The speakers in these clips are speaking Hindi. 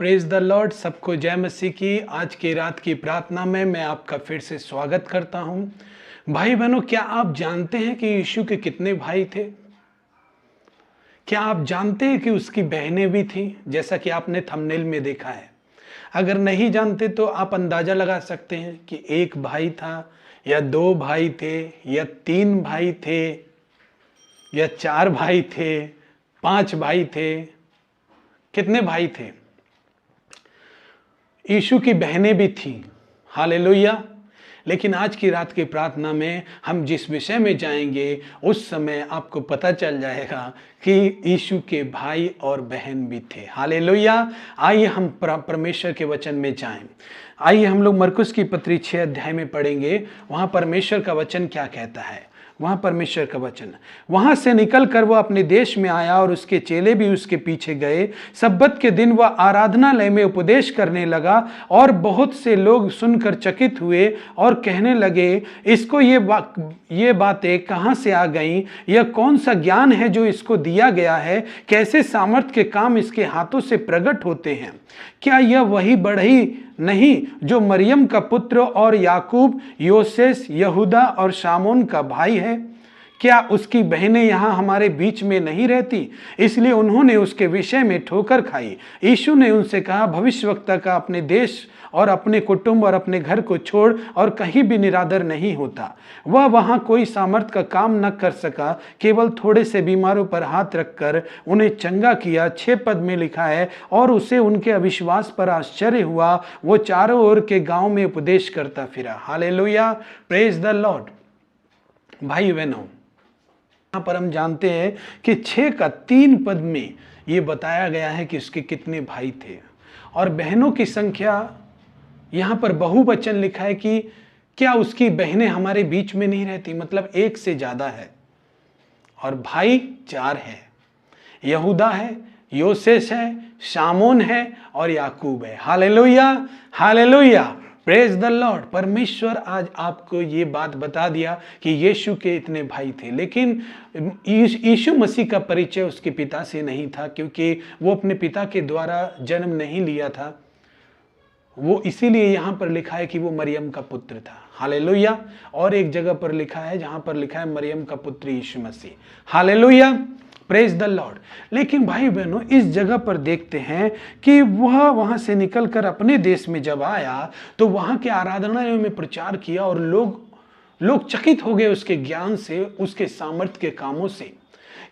Praise the Lord. सबको जय मसीह की। आज की रात की प्रार्थना में मैं आपका फिर से स्वागत करता हूं। भाई बहनों, क्या आप जानते हैं कि यीशु के कितने भाई थे? क्या आप जानते हैं कि उसकी बहनें भी थीं, जैसा कि आपने थंबनेल में देखा है? अगर नहीं जानते तो आप अंदाजा लगा सकते हैं कि एक भाई था या दो भाई थे या तीन भाई थे या चार भाई थे, पांच भाई थे। कितने भाई थे? यीशु की बहनें भी थीं। हालेलुया। लेकिन आज की रात की प्रार्थना में हम जिस विषय में जाएंगे उस समय आपको पता चल जाएगा कि यीशु के भाई और बहन भी थे। हालेलुया। आइए हम परमेश्वर के वचन में जाएं। आइए हम लोग मरकुस की पत्री 6 अध्याय में पढ़ेंगे। वहां परमेश्वर का वचन क्या कहता है। वहां परमेश्वर का वचन, वहां से निकलकर वह अपने देश में आया और उसके चेले भी उसके पीछे गए। सब्बत के दिन वह आराधनालय में उपदेश करने लगा और बहुत से लोग सुनकर चकित हुए और कहने लगे, इसको ये बातें कहां से आ गईं? यह कौन सा ज्ञान है जो इसको दिया गया है? कैसे सामर्थ के काम इसके हाथों से प्रकट होते हैं? क्या यह वही बढ़ई नहीं जो मरियम का पुत्र और याकूब, योसेस, यहूदा और शामोन का भाई है? क्या उसकी बहनें यहाँ हमारे बीच में नहीं रहती? इसलिए उन्होंने उसके विषय में ठोकर खाई। यीशु ने उनसे कहा, भविष्यवक्ता का अपने देश और अपने कुटुंब और अपने घर को छोड़ और कहीं भी निरादर नहीं होता। वह वहां कोई सामर्थ का काम न कर सका, केवल थोड़े से बीमारों पर हाथ रखकर उन्हें चंगा किया। 6 पद में लिखा है, और उसे उनके अविश्वास पर आश्चर्य हुआ। वो चारों ओर के गांव में उपदेश करता फिरा। Hallelujah, praise the Lord. भाई बहनों, यहाँ पर हम जानते हैं कि 6 का 3 पद में ये बताया गया है कि उसके कितने भाई थे और बहनों की संख्या यहाँ पर बहुवचन लिखा है कि क्या उसकी बहनें हमारे बीच में नहीं रहती? मतलब एक से ज्यादा है और भाई 4 है। यहूदा है, योसेस है, शामोन है और याकूब है। Hallelujah, hallelujah, praise the Lord. परमेश्वर आज आपको ये बात बता दिया कि यीशु के इतने भाई थे, लेकिन यीशु मसीह का परिचय उसके पिता से नहीं था, क्योंकि वो अपने पिता के द्वारा जन्म नहीं लिया था। वो इसीलिए यहाँ पर लिखा है कि वो मरियम का पुत्र था। हालेलुया। और एक जगह पर लिखा है जहाँ पर लिखा है मरियम का पुत्र यीशु मसीह। Hallelujah, praise the Lord. लेकिन भाई बहनों, इस जगह पर देखते हैं कि वह वहां से निकलकर अपने देश में जब आया तो वहां के आराधनालयों में प्रचार किया और लोग चकित हो गए उसके ज्ञान से, उसके सामर्थ्य के कामों से,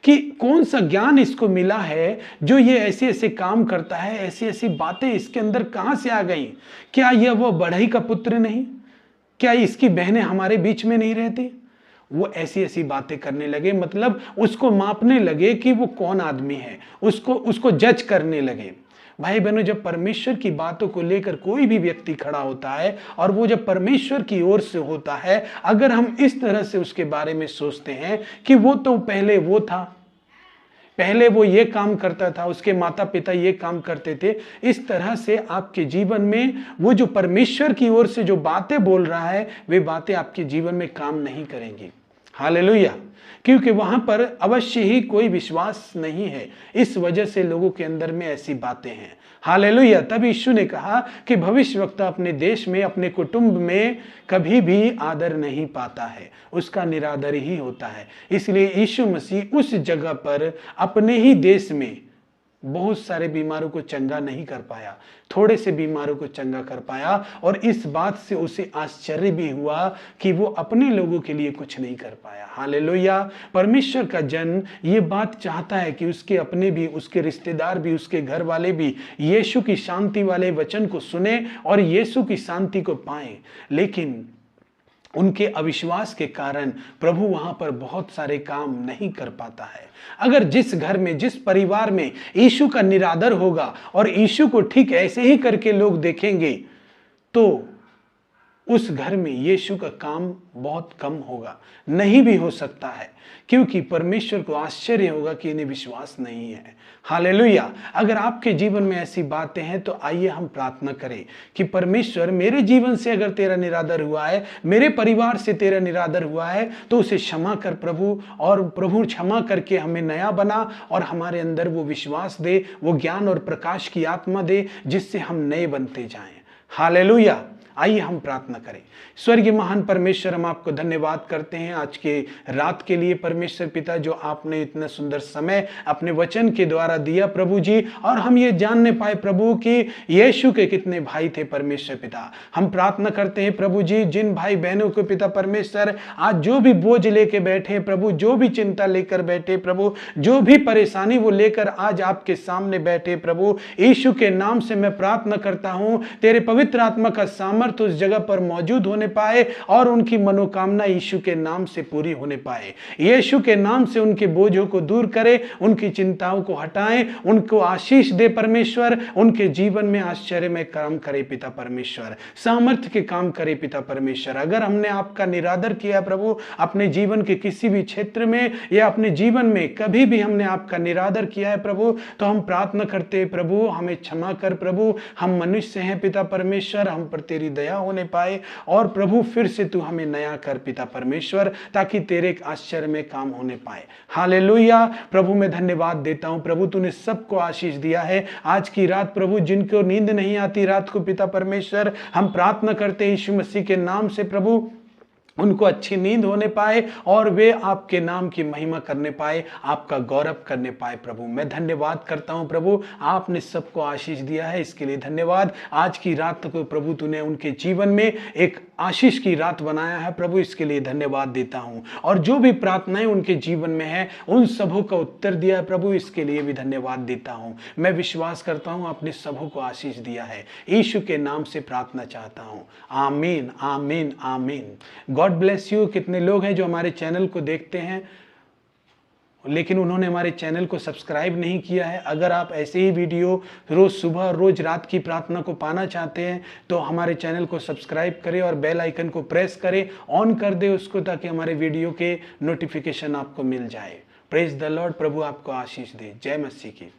कि कौन सा ज्ञान इसको मिला है जो ये ऐसे ऐसे काम करता है, ऐसी ऐसी बातें इसके अंदर कहां से आ गई? क्या यह वो बढ़ई का पुत्र नहीं? क्या इसकी बहनें हमारे बीच में नहीं रहती? वो ऐसी ऐसी बातें करने लगे, मतलब उसको मापने लगे कि वो कौन आदमी है, उसको जज करने लगे। भाई बहनों, जब परमेश्वर की बातों को लेकर कोई भी व्यक्ति खड़ा होता है और वो जब परमेश्वर की ओर से होता है, अगर हम इस तरह से उसके बारे में सोचते हैं कि वो तो पहले वो था, पहले वो ये काम करता था, उसके माता पिता ये काम करते थे, इस तरह से आपके जीवन में वो जो परमेश्वर की ओर से जो बातें बोल रहा है, वे बातें आपके जीवन में काम नहीं करेंगी। हालेलुया। क्योंकि वहां पर अवश्य ही कोई विश्वास नहीं है, इस वजह से लोगों के अंदर में ऐसी बातें हैं। हालेलुया। तब यीशु ने कहा कि भविष्यवक्ता अपने देश में, अपने कुटुंब में कभी भी आदर नहीं पाता है, उसका निरादर ही होता है। इसलिए यीशु मसीह उस जगह पर अपने ही देश में बहुत सारे बीमारों को चंगा नहीं कर पाया, थोड़े से बीमारों को चंगा कर पाया, और इस बात से उसे आश्चर्य भी हुआ कि वो अपने लोगों के लिए कुछ नहीं कर पाया। हालेलुया। परमेश्वर का जन ये बात चाहता है कि उसके अपने भी, उसके रिश्तेदार भी, उसके घर वाले भी यीशु की शांति वाले वचन को सुने और यीशु की शांति को पाएं। लेकिन उनके अविश्वास के कारण प्रभु वहां पर बहुत सारे काम नहीं कर पाता है। अगर जिस घर में, जिस परिवार में यीशु का निरादर होगा और यीशु को ठीक ऐसे ही करके लोग देखेंगे, तो उस घर में यीशु का काम बहुत कम होगा, नहीं भी हो सकता है, क्योंकि परमेश्वर को आश्चर्य होगा कि इन्हें विश्वास नहीं है। हालेलुया। अगर आपके जीवन में ऐसी बातें हैं तो आइए हम प्रार्थना करें कि परमेश्वर, मेरे जीवन से अगर तेरा निरादर हुआ है, मेरे परिवार से तेरा निरादर हुआ है, तो उसे क्षमा कर प्रभु, और प्रभु क्षमा करके हमें नया बना और हमारे अंदर वो विश्वास दे, वो ज्ञान और प्रकाश की आत्मा दे, जिससे हम नए बनते जाएं। हालेलुया। आइए हम प्रार्थना करें। स्वर्गीय महान परमेश्वर, हम आपको धन्यवाद करते हैं आज के रात के लिए परमेश्वर पिता, जो आपने इतना सुंदर समय अपने वचन के द्वारा दिया प्रभु जी, और हम ये जानने पाए प्रभु कि यीशु के कितने भाई थे परमेश्वर पिता। हम प्रार्थना करते हैं प्रभु जी, जिन भाई बहनों को पिता परमेश्वर आज जो भी बोझ लेके बैठे प्रभु, जो भी चिंता लेकर बैठे प्रभु, जो भी परेशानी वो लेकर आज आपके सामने बैठे प्रभु, यीशु के नाम से मैं प्रार्थना करता हूं, तेरे पवित्र आत्मा का सामर्थ्य उस जगह पर मौजूद होने पाए और उनकी मनोकामना यीशु के नाम से पूरी होने पाए। यीशु के नाम से उनके बोझों को दूर करे, उनकी चिंताओं को हटाएं, उनको आशीष दे परमेश्वर, उनके जीवन में आश्चर्यमय काम करे पिता परमेश्वर, सामर्थ्य के काम करे पिता परमेश्वर। अगर हमने आपका निरादर किया प्रभु अपने जीवन के किसी भी क्षेत्र में या अपने जीवन में कभी भी हमने आपका निरादर किया है प्रभु, तो हम प्रार्थना करते हैं प्रभु, हमें क्षमा कर प्रभु। हम मनुष्य हैं पिता परमेश्वर, हम पर तेरी दया होने पाए, और प्रभु फिर से तू हमें नया कर पिता परमेश्वर, ताकि तेरे आश्चर्य में काम होने पाए। हालेलुया। प्रभु मैं धन्यवाद देता हूं प्रभु, तूने सबको आशीष दिया है आज की रात प्रभु, जिनको नींद नहीं आती रात को पिता परमेश्वर, हम प्रार्थना करते हैं यीशु मसीह के नाम से प्रभु, उनको अच्छी नींद होने पाए और वे आपके नाम की महिमा करने पाए, आपका गौरव करने पाए प्रभु। मैं धन्यवाद करता हूं प्रभु, आपने सबको आशीष दिया है, इसके लिए धन्यवाद। आज की रात को प्रभु तूने उनके जीवन में एक आशीष की रात बनाया है प्रभु, इसके लिए धन्यवाद देता हूं। और जो भी प्रार्थनाएं उनके जीवन में है उन सबों का उत्तर दिया है प्रभु, इसके लिए भी धन्यवाद देता हूं। मैं विश्वास करता हूं आपने सबों को आशीष दिया है, यीशु के नाम से प्रार्थना चाहता हूं। आमीन आमीन आमीन। God bless you. कितने लोग हैं जो हमारे चैनल को देखते हैं लेकिन उन्होंने हमारे चैनल को सब्सक्राइब नहीं किया है। अगर आप ऐसे ही वीडियो रोज सुबह और रोज रात की प्रार्थना को पाना चाहते हैं तो हमारे चैनल को सब्सक्राइब करें और बेल आइकन को प्रेस करें, ऑन कर दे उसको, ताकि हमारे वीडियो के नोटिफिकेशन आपको मिल जाए। Praise the Lord. प्रभु आपको आशीष दे। जय मसीह की।